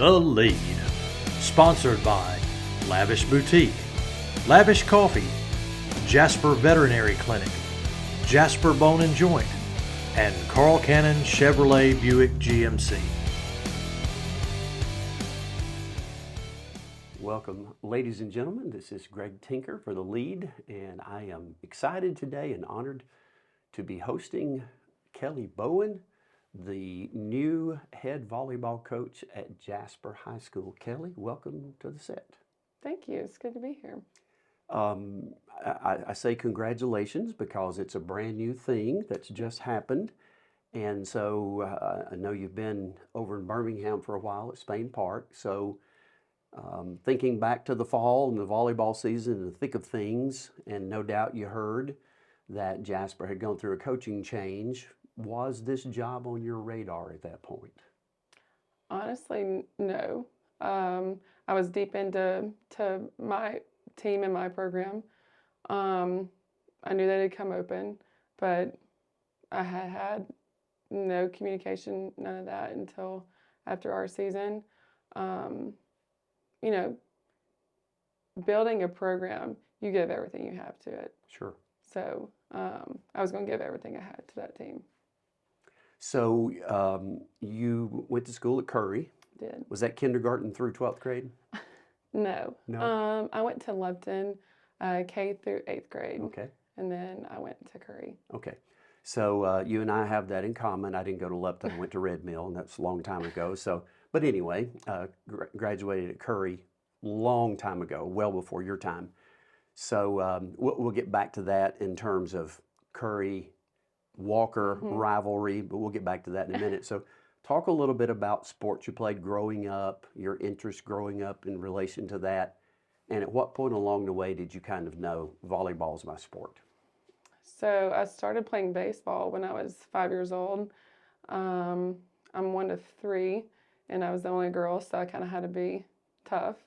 The Lead. Sponsored by Lavish Boutique, Lavish Coffee, Jasper Veterinary Clinic, Jasper Bone and Joint, and Carl Cannon Chevrolet Buick GMC. Welcome, ladies and gentlemen. This is Greg Tinker for The Lead, and I am excited today and honored to be hosting Kellye Bowen, the new head volleyball coach at Jasper High School. Kellye, welcome to the set. Thank you. It's good to be here. I say congratulations because it's a brand new thing that's just happened. And so I know you've been over in Birmingham for a while at Spain Park. So thinking back to the fall and the volleyball season and the thick of things, and no doubt you heard that Jasper had gone through a coaching change. Was this job on your radar at that point? Honestly, no. I was deep into my team and my program. I knew that it had come open, but I had no communication, none of that until after our season. You know, building a program, you give everything you have to it. Sure. So I was going to give everything I had to that team. So you went to school at Curry. Did. Was that kindergarten through 12th grade? No. No? I went to Lupton, K through 8th grade. Okay. And then I went to Curry. Okay. So you and I have that in common. I didn't go to Lupton. I went to Red Mill, and that's a long time ago. So, but anyway, graduated at Curry long time ago, well before your time. So we'll get back to that in terms of Curry Walker rivalry, but we'll get back to that in a minute. So talk a little bit about sports you played growing up, your interest growing up in relation to that, and at what point along the way did you kind of know volleyball is my sport? So I started playing baseball when I was 5 years old. I'm one of three, and I was the only girl, so I kind of had to be tough.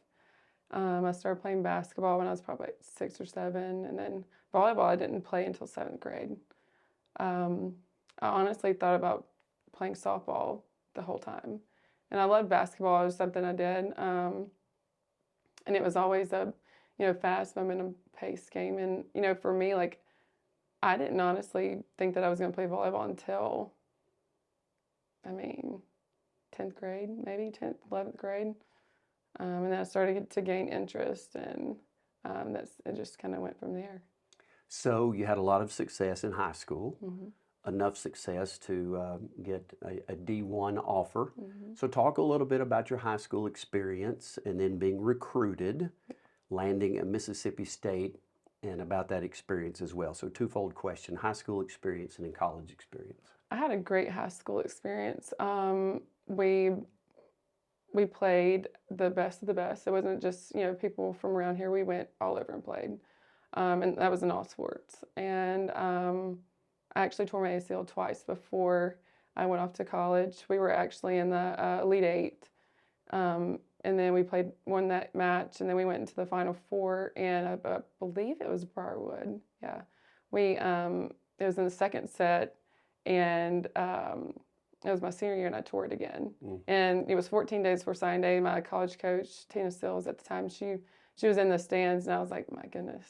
I started playing basketball when I was probably 6 or 7, and then volleyball I didn't play until 7th grade. I honestly thought about playing softball the whole time, and I loved basketball. It was something I did, and it was always a fast momentum pace game. And for me, like, I didn't honestly think that I was going to play volleyball until 10th grade, maybe 10th, 11th grade. And then I started to gain interest, and it just kind of went from there. So you had a lot of success in high school, enough success to get a D1 offer. So talk a little bit about your high school experience and then being recruited, landing at Mississippi State, and about that experience as well. So twofold question, high school experience and then college experience. I had a great high school experience. We played the best of the best. It wasn't just, people from around here. We went all over and played. And that was in all sports. And I actually tore my ACL twice before I went off to college. We were actually in the Elite Eight. And then we won that match, and then we went into the Final Four, and I believe it was Briarwood. Yeah. It was in the second set, and it was my senior year, and I tore it again. And it was 14 days before signing day. My college coach, Tina Sills, at the time, she was in the stands, and I was like, my goodness,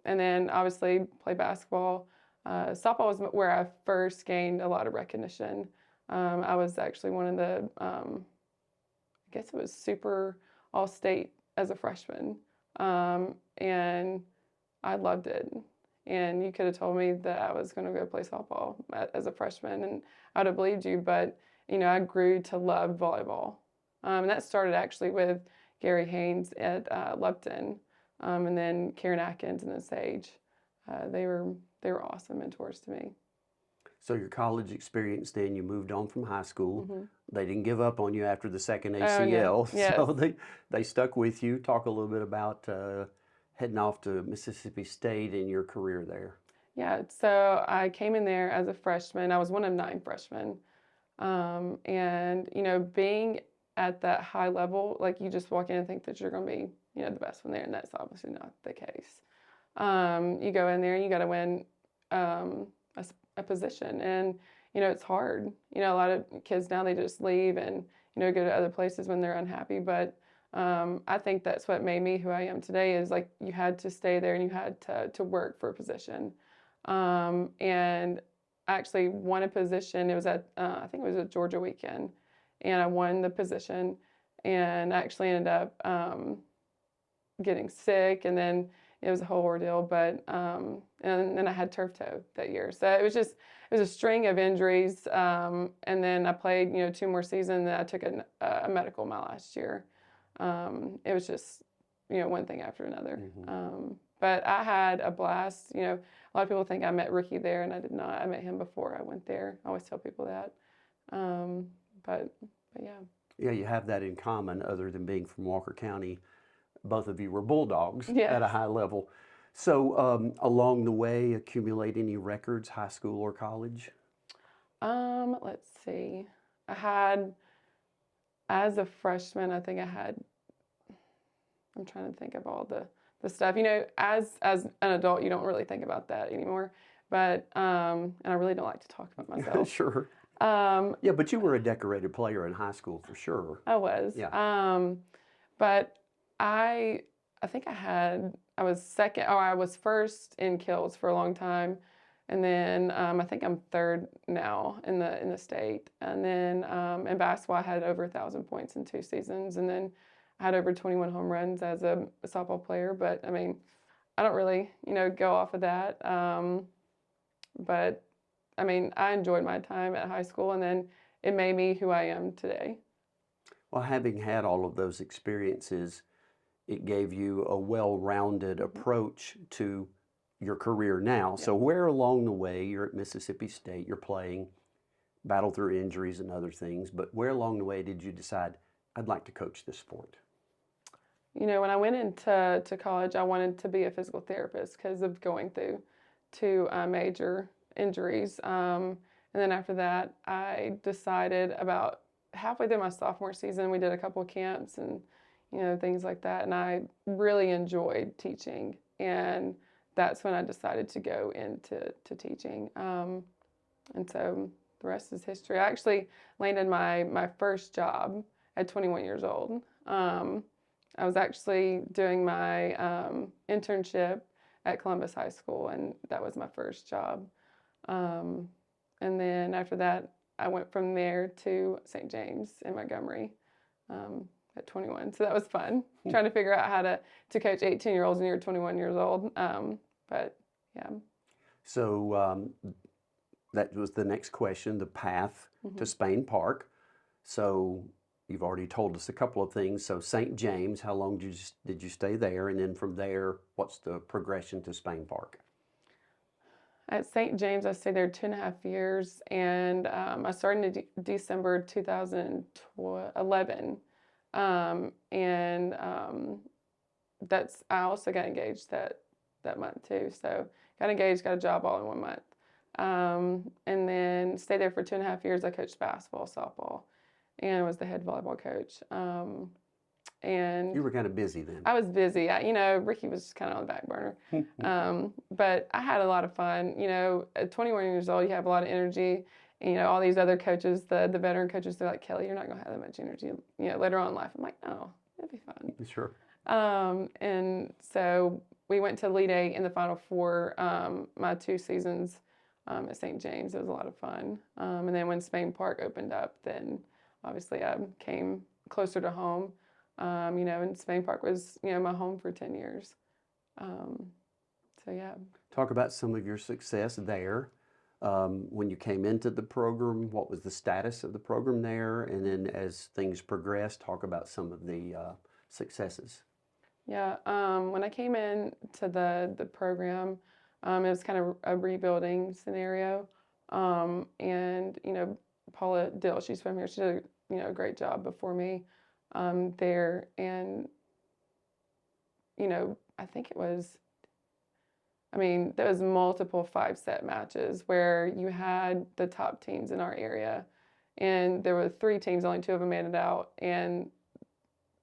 And then obviously played basketball. Softball was where I first gained a lot of recognition. I was actually one of the, I guess it was Super All-State as a freshman. And I loved it. And you could have told me that I was going to go play softball as a freshman, and I would have believed you. But, I grew to love volleyball. And that started actually with Gary Haynes at Lupton, and then Karen Atkins and then Sage. They were awesome mentors to me. So your college experience, then you moved on from high school. They didn't give up on you after the second ACL, so they stuck with you. Talk a little bit about heading off to Mississippi State and your career there. Yeah, so I came in there as a freshman. I was one of 9 freshmen. And, being at that high level, like, you just walk in and think that you're going to be, the best one there, and that's obviously not the case. You go in there and you got to win a position. And, it's hard. A lot of kids now, they just leave and, go to other places when they're unhappy. But I think that's what made me who I am today is like you had to stay there and you had to work for a position. And I actually won a position. It was at, I think it was a Georgia weekend. And I won the position and I actually ended up getting sick, and then it was a whole ordeal. But and then I had turf toe that year, so it was a string of injuries. And then I played 2 more seasons. And then I took a medical my last year. It was just one thing after another. But I had a blast. A lot of people think I met Ricky there, and I did not. I met him before I went there. I always tell people that. But yeah. Yeah, you have that in common other than being from Walker County. Both of you were Bulldogs Yes. at a high level. So along the way, accumulate any records, high school or college? Let's see. I had, as a freshman, I think I'm trying to think of all the stuff. As an adult, you don't really think about that anymore. But, and I really don't like to talk about myself. Sure. Yeah, but you were a decorated player in high school for sure. I was. Yeah. But I think I was second, or I was first in kills for a long time. And then I think I'm third now in the state. And then in basketball, I had over 1,000 points in 2 seasons. And then I had over 21 home runs as a softball player. But I mean, I don't really, go off of that. But I mean, I enjoyed my time at high school, and then it made me who I am today. Well, having had all of those experiences, it gave you a well-rounded approach to your career now. Yeah. So where along the way, you're at Mississippi State, you're playing, battle through injuries and other things, but where along the way did you decide, I'd like to coach this sport? When I went into college, I wanted to be a physical therapist because of going through 2 major injuries. And then after that, I decided about halfway through my sophomore season, we did a couple of camps and, things like that. And I really enjoyed teaching. And that's when I decided to go into teaching. And so the rest is history. I actually landed my first job at 21 years old. I was actually doing my internship at Columbus High School, and that was my first job. And then after that, I went from there to St. James in Montgomery at 21. So that was fun, trying to figure out how to coach 18-year-olds when you're 21 years old. But yeah. So that was the next question, the path to Spain Park. So you've already told us a couple of things. So St. James, how long did you stay there? And then from there, what's the progression to Spain Park? At St. James, I stayed there 2.5 years, and I started in December 2011. I also got engaged that month too. So got engaged, got a job all in 1 month. And then stayed there for 2.5 years. I coached basketball, softball, and was the head volleyball coach. And you were kind of busy then. I was busy. Ricky was just kind of on the back burner. But I had a lot of fun. At 21 years old, you have a lot of energy. And, all these other coaches, the veteran coaches, they're like, Kellye, you're not going to have that much energy, later on in life. I'm like, no, it'd be fun. Sure. And so we went to Elite 8 in the Final Four my 2 seasons at St. James. It was a lot of fun. And then when Spain Park opened up, then obviously I came closer to home. And Spain Park was, my home for 10 years. So yeah. Talk about some of your success there. When you came into the program, what was the status of the program there? And then as things progressed, talk about some of the successes. Yeah, when I came in to the program, it was kind of a rebuilding scenario. And, Paula Dill, she's from here, she did a great job before me there. And, I think there was multiple 5-set matches where you had the top teams in our area. And there were 3 teams, only 2 of them made it out. And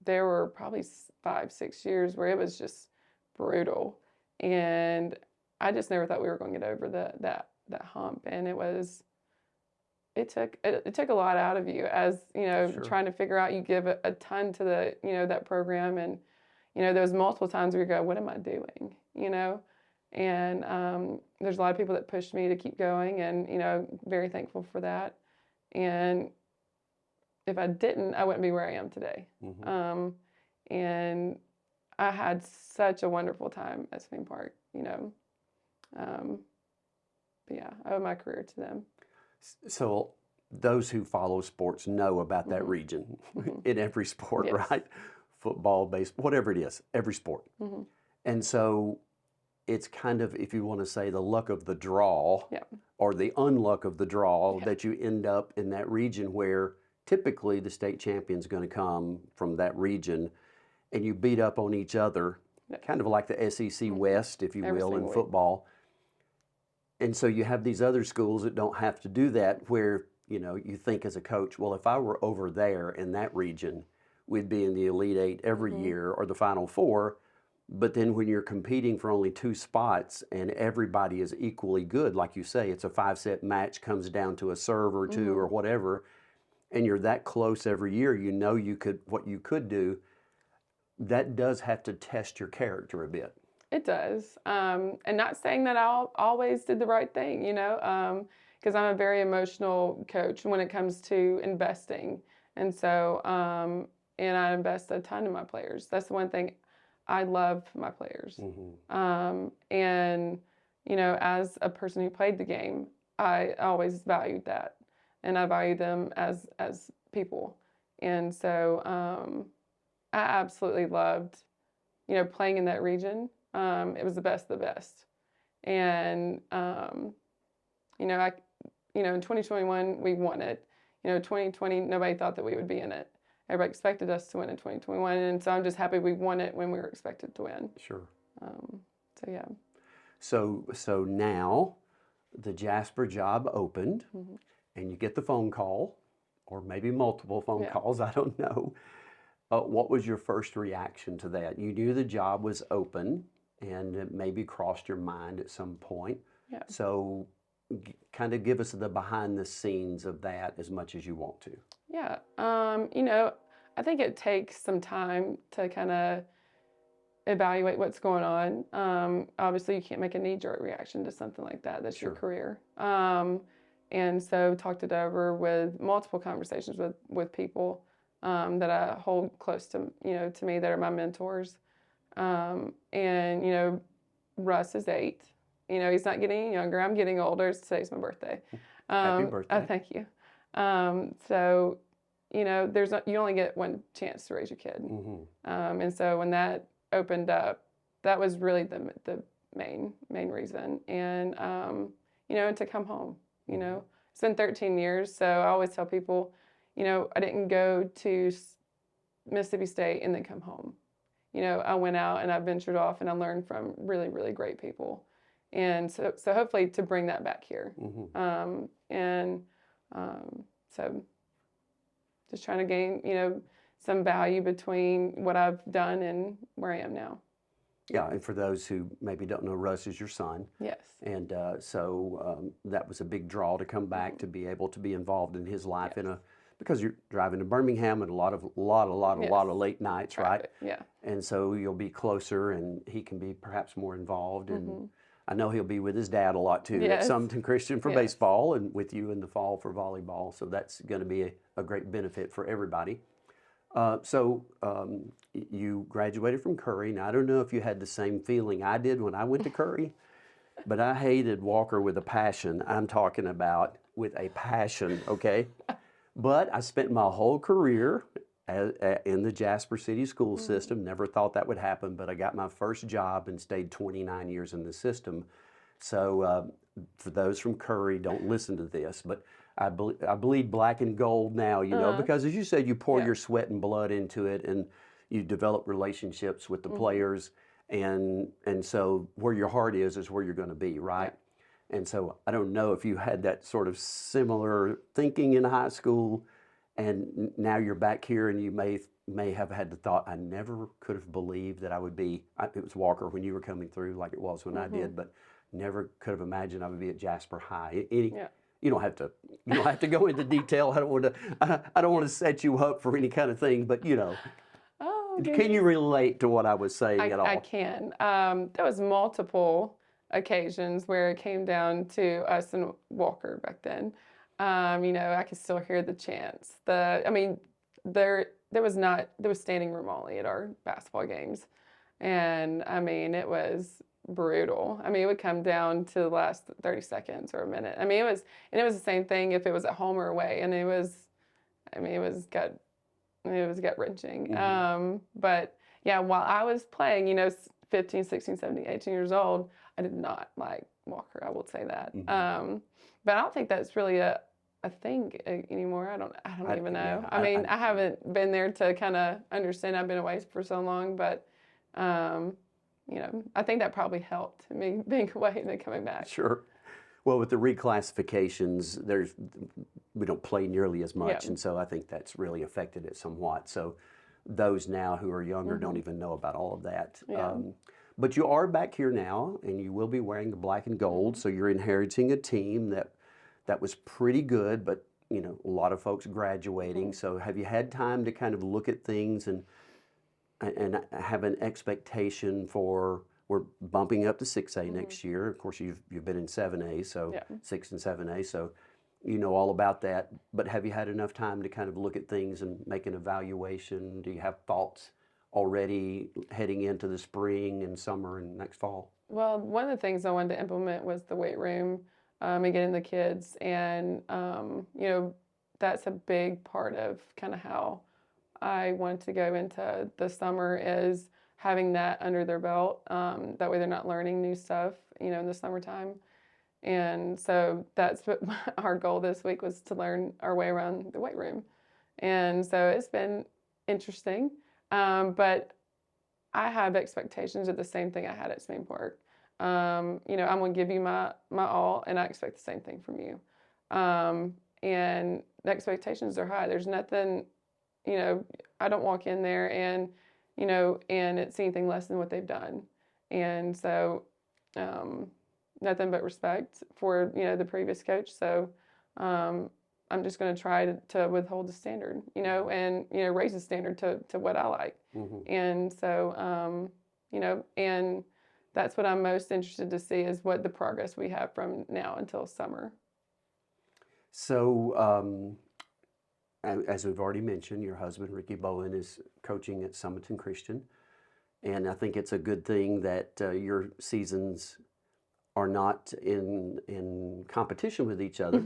there were probably 5-6 years where it was just brutal. And I just never thought we were going to get over that hump. And it was it took a lot out of you, as you know, Sure. trying to figure out. You give a ton to the, that program, and there was multiple times where you go, what am I doing, and there's a lot of people that pushed me to keep going, and very thankful for that. And if I didn't, I wouldn't be where I am today. And I had such a wonderful time at Swing Park, but yeah, I owe my career to them. So those who follow sports know about that region in every sport, Yes. right? Football, baseball, whatever it is, every sport. And so it's kind of, if you want to say, the luck of the draw Yeah. or the unluck of the draw that you end up in that region where typically the state champion's going to come from that region, and you beat up on each other, kind of like the SEC West, if you Every will, in single week. football. And so you have these other schools that don't have to do that, where you think as a coach, well, if I were over there in that region, we'd be in the Elite Eight every year or the Final Four. But then when you're competing for only 2 spots and everybody is equally good, like you say, it's a 5-set match, comes down to a serve or 2 or whatever, and you're that close every year, what you could do, that does have to test your character a bit. It does. And not saying that I always did the right thing, because I'm a very emotional coach when it comes to investing. And so, and I invest a ton in my players. That's the one thing. I love my players. And, as a person who played the game, I always valued that. And I value them as people. And so I absolutely loved, playing in that region. It was the best of the best. And, in 2021, we won it. 2020, nobody thought that we would be in it. Everybody expected us to win in 2021. And so I'm just happy we won it when we were expected to win. Sure. So, yeah. So now the Jasper job opened, and you get the phone call, or maybe multiple phone calls, I don't know. What was your first reaction to that? You knew the job was open, and it maybe crossed your mind at some point. Yeah. So kind of give us the behind the scenes of that as much as you want to. Yeah. I think it takes some time to kind of evaluate what's going on. Obviously, you can't make a knee-jerk reaction to something like that. That's your career. And so talked it over with multiple conversations with people that I hold close to, to me, that are my mentors. And, Russ is 8. He's not getting any younger. I'm getting older. Today's my birthday. Happy birthday. Oh, thank you. So, you only get one chance to raise your kid. And so when that opened up, that was really the main reason. And, and to come home, it's been 13 years. So I always tell people, I didn't go to Mississippi State and then come home. I went out and I ventured off and I learned from really, really great people. And so hopefully to bring that back here. So just trying to gain, some value between what I've done and where I am now. Yeah, and for those who maybe don't know, Russ is your son. Yes. And so that was a big draw to come back to be able to be involved in his life because you're driving to Birmingham and a lot of late nights, right? Yeah. And so you'll be closer, and he can be perhaps more involved. And I know he'll be with his dad a lot too at Summerton Christian for baseball, and with you in the fall for volleyball. So that's going to be a great benefit for everybody. So you graduated from Curry. Now, I don't know if you had the same feeling I did when I went to Curry, but I hated Walker with a passion. I'm talking about with a passion, okay? But I spent my whole career in the Jasper City school system. Never thought that would happen, but I got my first job and stayed 29 years in the system. So for those from Curry, don't listen to this, but I bleed black and gold now, because as you said, you pour your sweat and blood into it, and you develop relationships with the players, and so where your heart is where you're going to be, right? Yeah. And so I don't know if you had that sort of similar thinking in high school, and now you're back here, and you may have had the thought, I never could have believed that I would be. It was Walker when you were coming through, like it was when I did, but never could have imagined I would be at Jasper High. You don't have to. You don't have to go into detail. I don't want to. I don't want to set you up for any kind of thing. But Oh, can you relate to what I was saying at all? I can. There was multiple occasions where it came down to us and Walker back then. I could still hear the chants. There was standing room only at our basketball games, and it was brutal. It would come down to the last 30 seconds or a minute. It was the same thing if it was at home or away, and it was gut wrenching. But yeah, while I was playing, 15, 16, 17, 18 years old, I did not like Walker. I will say that. But I don't think that's really a thing anymore. I don't even know. Yeah, I haven't been there to kind of understand. I've been away for so long, but I think that probably helped me being away and then coming back. Sure. Well, with the reclassifications, we don't play nearly as much, Yeah. and so I think that's really affected it somewhat. So those now who are younger don't even know about all of that. Yeah. But you are back here now, and you will be wearing the black and gold, so you're inheriting a team that was pretty good, but a lot of folks graduating. So have you had time to kind of look at things and have an expectation for, we're bumping up to 6A next year. Of course, you've been in 7A, so Yeah. 6 and 7A, so you know all about that. But have you had enough time to kind of look at things and make an evaluation? Do you have thoughts already heading into the spring and summer and next fall? Well, one of the things I wanted to implement was the weight room and getting the kids. And, that's a big part of kind of how I want to go into the summer is having that under their belt. That way they're not learning new stuff, in the summertime. And so that's what our goal this week was, to learn our way around the weight room. And so it's been interesting. But I have expectations of the same thing I had at Spain Park. I'm going to give you my all, and I expect the same thing from you. And the expectations are high. There's nothing, I don't walk in there and it's anything less than what they've done. And so, nothing but respect for, the previous coach. So, I'm just going to try to withhold the standard, and, raise the standard to what I like. And so, and that's what I'm most interested to see, is what the progress we have from now until summer. So, as we've already mentioned, your husband, Ricky Bowen, is coaching at Summerton Christian. And I think it's a good thing that your seasons are not in competition with each other.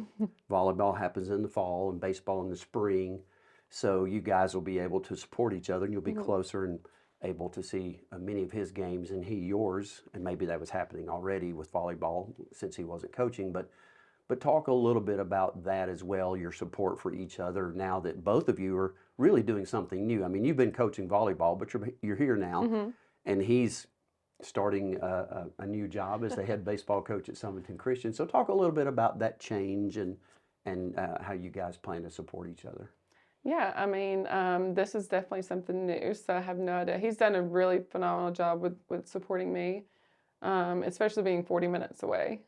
Volleyball happens in the fall and baseball in the spring. So you guys will be able to support each other, and you'll be closer and able to see many of his games and he yours. And maybe that was happening already with volleyball since he wasn't coaching. But talk a little bit about that as well, your support for each other now that both of you are really doing something new. You've been coaching volleyball, but you're here now, and he's starting a new job as the head baseball coach at Summerton Christian. So talk a little bit about that change and how you guys plan to support each other. Yeah, this is definitely something new, so I have no idea. He's done a really phenomenal job with supporting me, especially being 40 minutes away.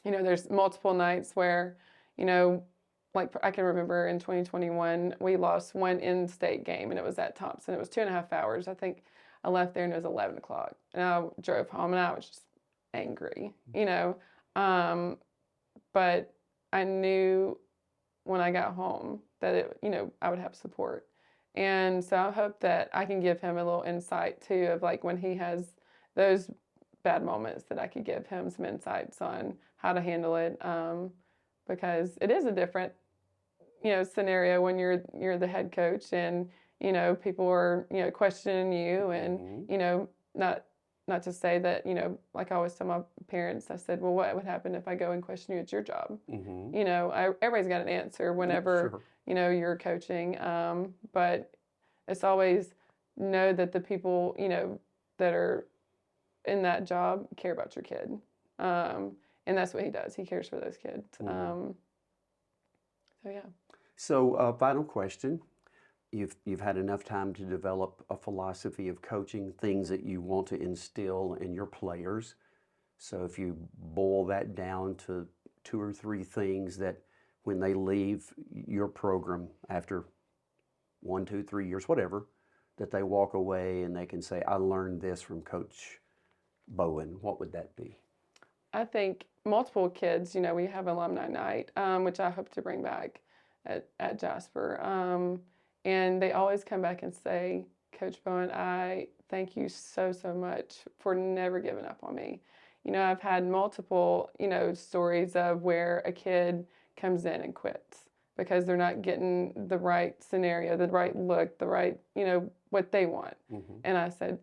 There's multiple nights where, like I can remember in 2021, we lost one in-state game, and it was at Thompson. It was 2.5 hours. I think I left there and it was 11 o'clock. And I drove home and I was just angry, but I knew when I got home that I would have support. And so I hope that I can give him a little insight too, of like when he has those bad moments, that I could give him some insights on how to handle it. Because it is a different, scenario when you're the head coach and, people are, questioning you and, not to say that, like I always tell my parents, I said, well, what would happen if I go and question you? It's your job. Everybody's got an answer whenever, you're coaching. But it's always know that the people, that are in that job care about your kid. And that's what he does. He cares for those kids. So yeah. So final question. You've had enough time to develop a philosophy of coaching, things that you want to instill in your players. So if you boil that down to 2 or 3 things that when they leave your program after 1, 2, 3 years, whatever, that they walk away and they can say, I learned this from Coach Bowen? What would that be? I think multiple kids, you know, we have alumni night, which I hope to bring back at Jasper. And they always come back and say, Coach Bowen, I thank you so, so much for never giving up on me. You know, I've had multiple, you know, stories of where a kid comes in and quits because they're not getting the right scenario, the right look, the right, you know, what they want. Mm-hmm. And I said,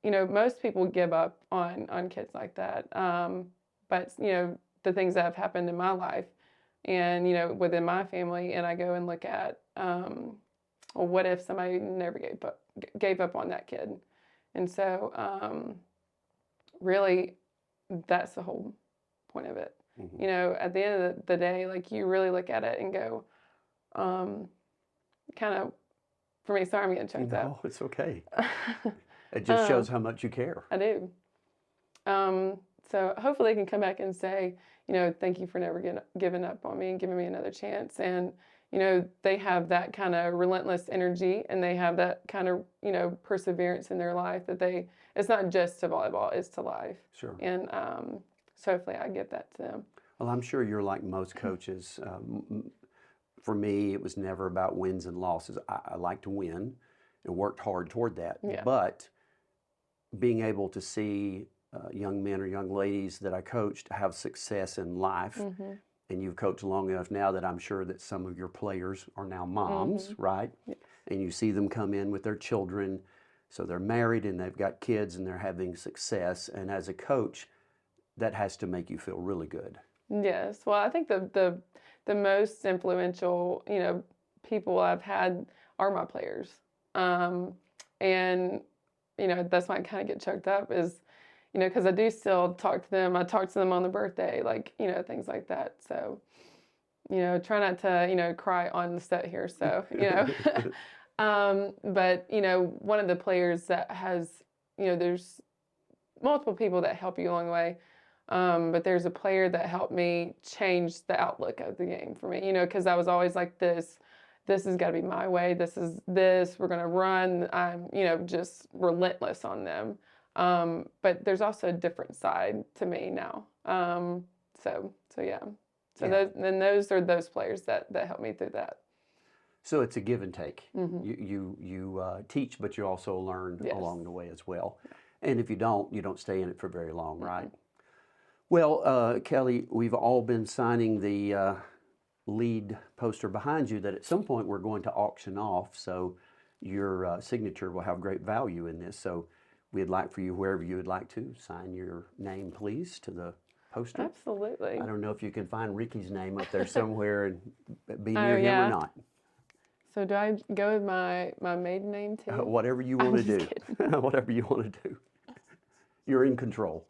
you know, most people give up on kids like that. But, you know, the things that have happened in my life and, you know, within my family, and I go and look at, well, what if somebody never gave up on that kid? And so really, that's the whole point of it. Mm-hmm. You know, at the end of the day, like, you really look at it and go, kind of, for me, sorry, I'm getting choked up. No, it's okay. It just shows how much you care. I do. So hopefully they can come back and say, you know, thank you for never giving up on me and giving me another chance. And, you know, they have that kind of relentless energy and they have that kind of, you know, perseverance in their life that it's not just to volleyball, it's to life. Sure. And so hopefully I give that to them. Well, I'm sure you're like most coaches. For me, it was never about wins and losses. I like to win and worked hard toward that. Yeah. But being able to see young men or young ladies that I coached have success in life, Mm-hmm. and you've coached long enough now that I'm sure that some of your players are now moms, Mm-hmm. right? Yes. And you see them come in with their children, so they're married and they've got kids and they're having success. And as a coach, that has to make you feel really good. Yes. Well, I think the most influential, you know, people I've had are my players. And, you know, that's why I kind of get choked up is, you know, because I do still talk to them. I talk to them on their birthday, like, you know, things like that. So, you know, try not to, you know, cry on the set here. So, you know, but, you know, one of the players that has, you know, there's multiple people that help you along the way. But there's a player that helped me change the outlook of the game for me, you know, because I was always like this has got to be my way. We're going to run. I'm, you know, just relentless on them. But there's also a different side to me now. So yeah. So Yeah. those are those players that help me through that. So it's a give and take. Mm-hmm. You teach, but you also learn Yes. along the way as well. And if you don't stay in it for very long, right? Well, Kellye, we've all been signing the lead poster behind you that at some point we're going to auction off. So your signature will have great value in this. So we'd like for you, wherever you would like to, sign your name, please, to the poster. Absolutely. I don't know if you can find Ricky's name up there somewhere and be Oh, near him yeah. or not. So do I go with my maiden name too? Whatever you want to do. Whatever you want to do. You're in control.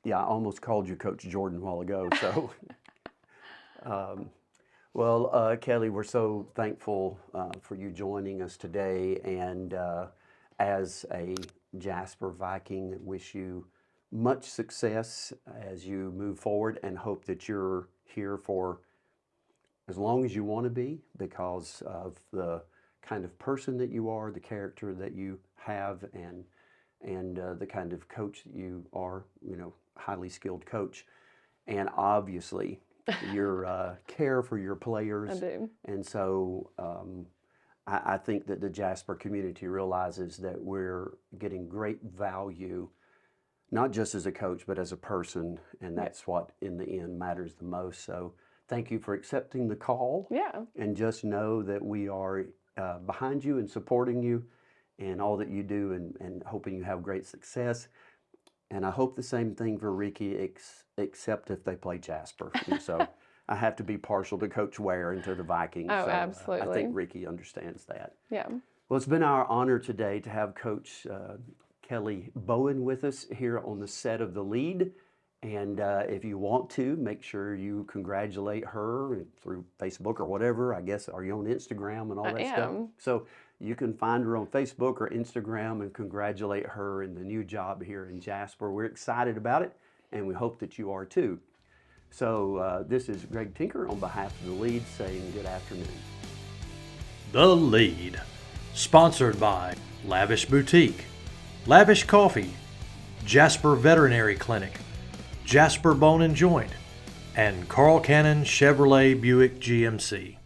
Yeah, I almost called you Coach Jordan a while ago. So, Kellye, we're so thankful for you joining us today. And as a Jasper Viking, wish you much success as you move forward and hope that you're here for as long as you want to be because of the kind of person that you are, the character that you have, and the kind of coach that you are, you know, highly skilled coach. And obviously your care for your players. I do. And so I think that the Jasper community realizes that we're getting great value, not just as a coach, but as a person. And that's what in the end matters the most. So thank you for accepting the call. Yeah. And just know that we are behind you and supporting you and all that you do and hoping you have great success. And I hope the same thing for Ricky, except if they play Jasper. And so I have to be partial to Coach Ware and to the Vikings. Oh, so absolutely. I think Ricky understands that. Yeah. Well, it's been our honor today to have Coach Kellye Bowen with us here on the set of The Lead. And if you want to, make sure you congratulate her through Facebook or whatever. I guess, are you on Instagram and all that stuff? So you can find her on Facebook or Instagram and congratulate her in the new job here in Jasper. We're excited about it, and we hope that you are too. So this is Greg Tinker on behalf of the Lead saying good afternoon. The Lead, sponsored by Lavish Boutique, Lavish Coffee, Jasper Veterinary Clinic, Jasper Bone and Joint, and Carl Cannon Chevrolet Buick GMC.